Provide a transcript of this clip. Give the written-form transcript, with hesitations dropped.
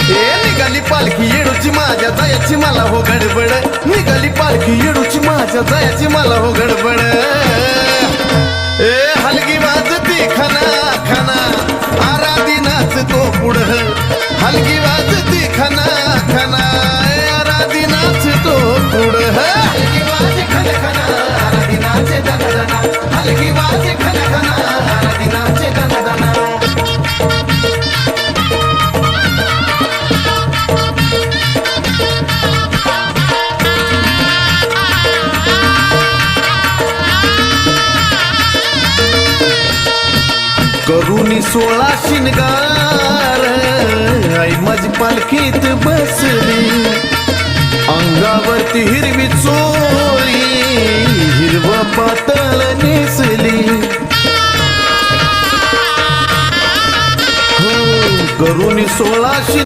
निघाली पालखी येडूची माझ्या जायची मला हो गडबड निघाली पालखी येडूची माझ्या जायची मला हो गडबड ए हलगी वाजती खना खना आराधी नाचतो पुढं हलगी वाजती खना खना आराधी नाचतो पुढं हलगी वाज खन खना आराधी नाचे दणदणा हलगी वाज खन खना आराधी नाचे दणदणा करुणी 16 शिनगार आई माझी पालखीत बसली अंगावरती हिरवी चोळी हिरवा पातळ नेसली हो करुणी 16